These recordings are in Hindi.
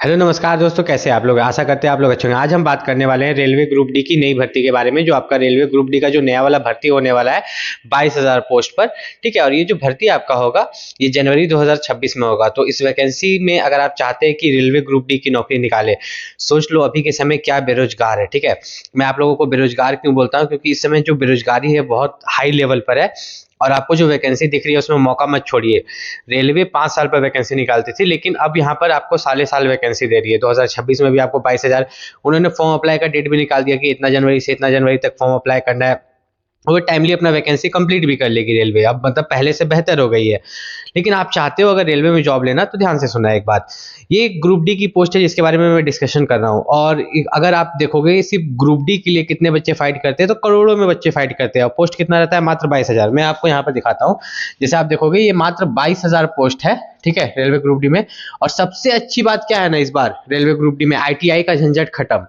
हेलो नमस्कार दोस्तों, कैसे हैं आप लोग। आशा करते हैं आप लोग अच्छे होंगे। आज हम बात करने वाले हैं रेलवे ग्रुप डी की नई भर्ती के बारे में। जो आपका रेलवे ग्रुप डी का जो नया वाला भर्ती होने वाला है 22,000 पोस्ट पर, ठीक है। और ये जो भर्ती आपका होगा ये जनवरी 2026 में होगा। तो इस वैकेंसी में अगर आप चाहते हैं कि रेलवे ग्रुप डी की नौकरी निकाले, सोच लो अभी के समय क्या बेरोजगार है, ठीक है। मैं आप लोगों को बेरोजगार क्यों बोलता हूँ, क्योंकि इस समय जो बेरोजगारी है बहुत हाई लेवल पर है। और आपको जो वैकेंसी दिख रही है उसमें मौका मत छोड़िए। रेलवे 5 साल पर वैकेंसी निकालती थी, लेकिन अब यहाँ पर आपको साले साल वैकेंसी दे रही है। 2026 में भी आपको 22,000। उन्होंने फॉर्म अप्लाई का डेट भी निकाल दिया कि इतना जनवरी से इतना जनवरी तक फॉर्म अप्लाई करना है। वो टाइमली अपना वैकेंसी कंप्लीट भी कर लेगी रेलवे। अब मतलब पहले से बेहतर हो गई है। लेकिन आप चाहते हो अगर रेलवे में जॉब लेना, तो ध्यान से सुना एक बात। ये ग्रुप डी की पोस्ट है जिसके बारे में मैं डिस्कशन कर रहा हूँ। और अगर आप देखोगे सिर्फ ग्रुप डी के लिए कितने बच्चे फाइट करते हैं, तो करोड़ों में बच्चे फाइट करते हैं। और पोस्ट कितना रहता है? मात्र 22,000। मैं आपको यहाँ पर दिखाता हूँ। जैसे आप देखोगे ये मात्र 22,000 पोस्ट है, ठीक है, रेलवे ग्रुप डी में। और सबसे अच्छी बात क्या है ना, इस बार रेलवे ग्रुप डी में ITI का झंझट खत्म,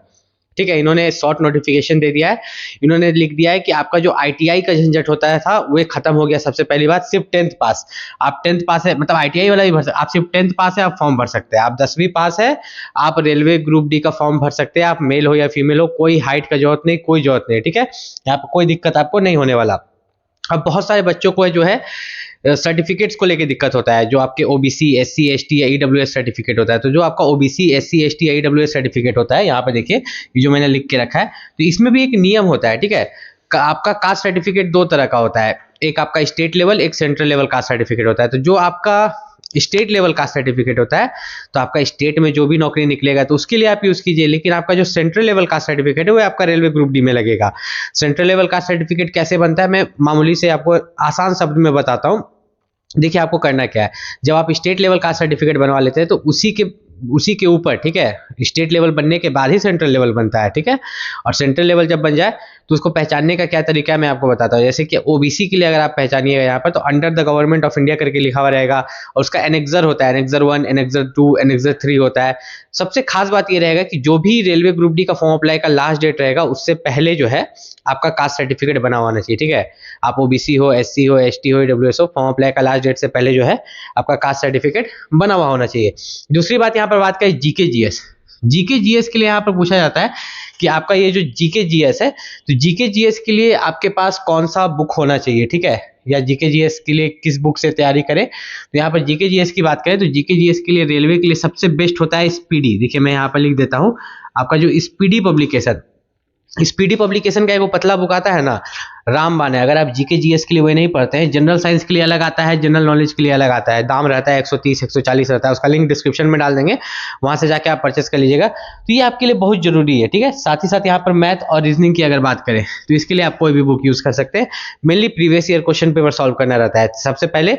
ठीक है। इन्होंने शॉर्ट नोटिफिकेशन दे दिया है। इन्होंने लिख दिया है कि आपका जो ITI का झंझट होता है था वो खत्म हो गया। सबसे पहली बात, सिर्फ 10th पास। आप 10th पास है, मतलब ITI वाला भी भर सकते, आप सिर्फ 10th पास है आप फॉर्म भर सकते हैं। आप 10वीं पास है आप रेलवे ग्रुप डी का फॉर्म भर सकते हैं। आप मेल हो या फीमेल हो, कोई हाइट का जरूरत नहीं, कोई जरूरत नहीं, ठीक है। यहाँ पर कोई दिक्कत आपको नहीं होने वाला। अब बहुत सारे बच्चों को जो है सर्टिफिकेट्स को लेके दिक्कत होता है। जो आपके OBC SC ST या EWS सर्टिफिकेट होता है, तो जो आपका OBC SC ST या EWS सर्टिफिकेट होता है, यहाँ पे देखिए ये जो मैंने लिख के रखा है, तो इसमें भी एक नियम होता है, ठीक है। आपका कास्ट सर्टिफिकेट दो तरह का होता है, एक आपका स्टेट लेवल, एक सेंट्रल लेवल कास्ट सर्टिफिकेट होता है। तो जो आपका स्टेट लेवल का सर्टिफिकेट होता है, तो आपका स्टेट में जो भी नौकरी निकलेगा तो उसके लिए आप यूज कीजिए। लेकिन आपका जो सेंट्रल लेवल का सर्टिफिकेट है वो आपका रेलवे ग्रुप डी में लगेगा। सेंट्रल लेवल का सर्टिफिकेट कैसे बनता है, मैं मामूली से आपको आसान शब्द में बताता हूँ। देखिए आपको करना क्या है, जब आप स्टेट लेवल का सर्टिफिकेट बनवा लेते हैं तो उसी के ऊपर, ठीक है, स्टेट लेवल बनने के बाद ही सेंट्रल लेवल बनता है, ठीक है। और सेंट्रल लेवल जब बन जाए तो उसको पहचानने का क्या तरीका है मैं आपको बताता हूँ। जैसे कि OBC के लिए अगर आप पहचानिएगा यहाँ पर, तो under the government of India करके लिखा हुआ रहेगा। और उसका एनेक्सर होता है, एनेक्सर 1, एनेक्सर 2, एनेक्सर 3 होता है। सबसे खास बात ये रहेगा कि जो भी रेलवे ग्रुप डी का फॉर्म अप्लाई का लास्ट डेट रहेगा उससे पहले जो है आपका कास्ट सर्टिफिकेट बना होना चाहिए, ठीक है। आप OBC हो, SC हो, ST हो, EWS हो, फॉर्म अप्लाई का लास्ट डेट से पहले जो है आपका कास्ट सर्टिफिकेट बना हुआ होना चाहिए। दूसरी बात यहाँ पर बात करें GK GS। GK GS के लिए यहाँ पर पूछा जाता है कि आपका ये जो GK GS है, तो GK GS के लिए आपके पास कौन सा बुक होना चाहिए, ठीक है, या GK GS के लिए किस बुक से तैयारी करें। तो यहाँ पर GK GS की बात करें तो GK GS के लिए रेलवे के लिए सबसे बेस्ट होता है स्पीडी। देखिए मैं यहाँ पर लिख देता हूँ, आपका जो स्पीडी पब्लिकेशन, स्पीडी पब्लिकेशन का एक वो पतला बुक आता है ना, रामबाण है। अगर आप GK GS के लिए वही नहीं पढ़ते हैं, जनरल साइंस के लिए अलग आता है, जनरल नॉलेज के लिए अलग आता है। दाम रहता है 130 140 रहता है, उसका लिंक डिस्क्रिप्शन में डाल देंगे, वहां से जाके आप परचेस कर लीजिएगा। तो ये आपके लिए बहुत जरूरी है, ठीक है। साथ ही साथ यहाँ पर मैथ और रीजनिंग की अगर बात करें तो इसके लिए आप कोई भी बुक यूज कर सकते हैं। Mainly previous year question paper solve करना रहता है। सबसे पहले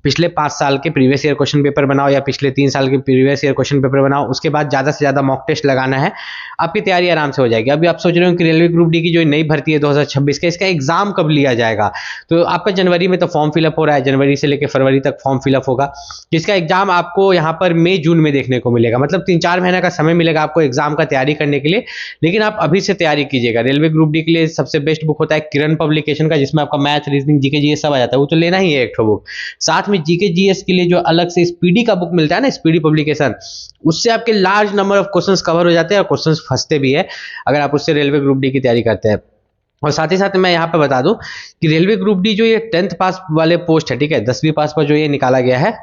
पिछले 5 साल के प्रीवियस ईयर क्वेश्चन पेपर बनाओ या पिछले 3 साल के प्रीवियस ईयर क्वेश्चन पेपर बनाओ। उसके बाद ज़्यादा से ज़्यादा मॉक टेस्ट लगाना है, आपकी तैयारी आराम से हो जाएगी। अभी आप सोच रहे हो कि रेलवे ग्रुप डी की जो नई भर्ती है 2026 का, इसका एग्जाम कब लिया जाएगा। तो आपका जनवरी में तो फॉर्म फिलअप हो रहा है, जनवरी से लेकर फरवरी तक फॉर्म फिलअप होगा। इसका एग्जाम आपको यहाँ पर मई जून में देखने को मिलेगा। मतलब 3-4 महीने का समय मिलेगा आपको एग्जाम का तैयारी करने के लिए। लेकिन आप अभी से तैयारी कीजिएगा। रेलवे ग्रुप डी के लिए सबसे बेस्ट बुक होता है किरण पब्लिकेशन का, जिसमें आपका मैथ, रीजनिंग, GK GS सब आ जाता है। वो तो लेना ही है एक बुक। साथ में GK GS के लिए जो अलग से स्पीडी का बुक मिलता है ना, स्पीडी पब्लिकेशन, उससे आपके large number of questions cover हो जाते हैं और क्वेश्चंस फंसते भी है अगर आप उससे रेलवे ग्रुप डी की तैयारी करते हैं। और साथ ही साथ मैं यहाँ पे बता दूं कि रेलवे ग्रुप डी जो ये 10th पास वाले पोस्ट है, ठीक है, 10वीं पास पर जो ये निकाला गया है,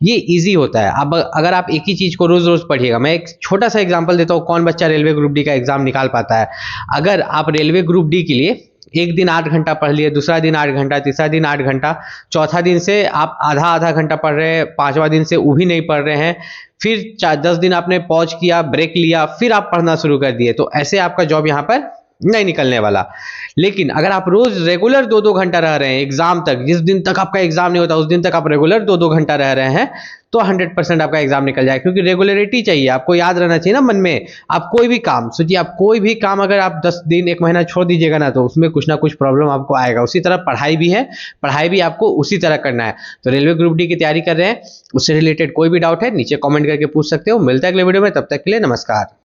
ये इजी होता है। अब अगर आप एक ही चीज को रोज रोज पढ़िएगा, मैं एक छोटा सा एग्जांपल देता हूँ, कौन बच्चा रेलवे ग्रुप डी का एग्जाम निकाल पाता है। अगर आप रेलवे ग्रुप डी के लिए एक दिन 8 घंटा पढ़ लिए, दूसरा दिन 8 घंटा, तीसरा दिन 8 घंटा, चौथा दिन से आप आधा घंटा पढ़ रहे हैं, 5वां दिन से वो भी नहीं पढ़ रहे हैं, फिर 10 दिन आपने पॉज किया, ब्रेक लिया, फिर आप पढ़ना शुरू कर दिए, तो ऐसे आपका जॉब यहाँ पर नहीं निकलने वाला। लेकिन अगर आप रोज रेगुलर 2-2 घंटा रह रहे हैं एग्जाम तक, जिस दिन तक आपका एग्जाम नहीं होता उस दिन तक आप रेगुलर 2-2 घंटा रह रहे हैं, तो 100% आपका एग्जाम निकल जाए। क्योंकि रेगुलरिटी चाहिए, आपको याद रहना चाहिए ना मन में। आप कोई भी काम सोचिए, आप कोई भी काम अगर आप 10 दिन 1 महीना छोड़ दीजिएगा ना, तो उसमें कुछ ना कुछ प्रॉब्लम आपको आएगा। उसी तरह पढ़ाई भी है, पढ़ाई भी आपको उसी तरह करना है। तो रेलवे ग्रुप डी की तैयारी कर रहे हैं, उससे रिलेटेड कोई भी डाउट है नीचे कॉमेंट करके पूछ सकते हो। मिलता है अगले वीडियो में, तब तक के लिए नमस्कार।